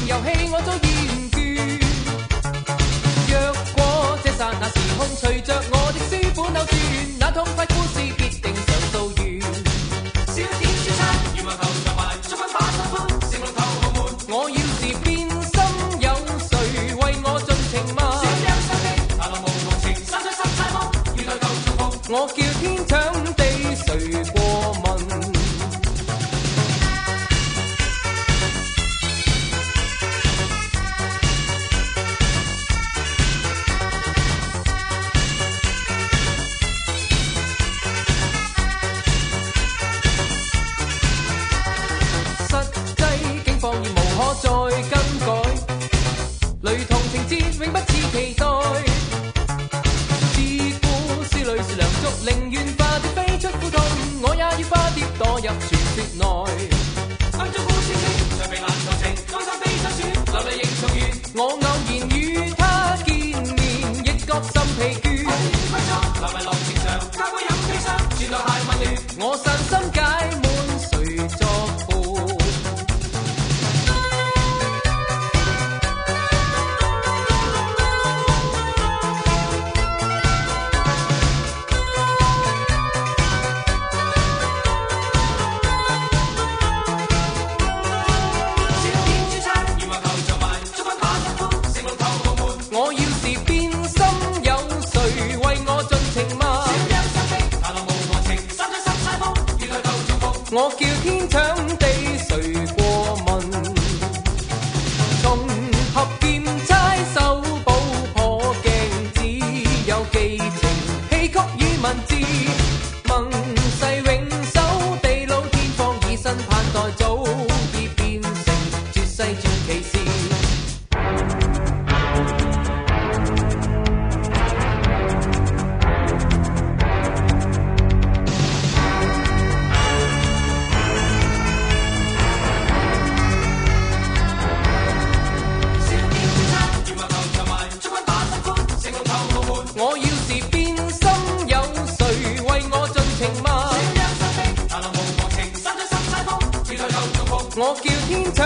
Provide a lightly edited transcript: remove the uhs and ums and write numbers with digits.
遊戲我早厭倦。若果這剎那時空隨着我的書本扭轉，那痛快故事必定上到完。小點書餐，羽毛球場埋，足分把心歡，成龍頭豪門。我要是變心，有誰為我盡情嗎？小有心機，大浪無無情，山水濕晒夢，原來舊重逢。我叫天搶地，誰過問？再更改，雷同情節永不似期待。自古詩裏是梁祝，寧願化蝶飛出苦痛，我也要化蝶墮入傳說內。暗中故事情，常被難求情，愛上悲傷選，流淚仍重圓。我偶然與他見面，亦覺心疲倦。我已歸宿，流迷浪情長，交杯飲悲傷，轉來太混亂。我散心解悶，誰作伴？我叫天搶地，誰過問？重合劍差手補破鏡，只有寄情戲曲與文字。盟誓永守地老天荒，以身盼待，早已變成絕世傳奇事。我要是變心，有誰為我盡情嗎？小有心機，大浪無無情，山水濕晒風，跳台又重逢。我叫天搶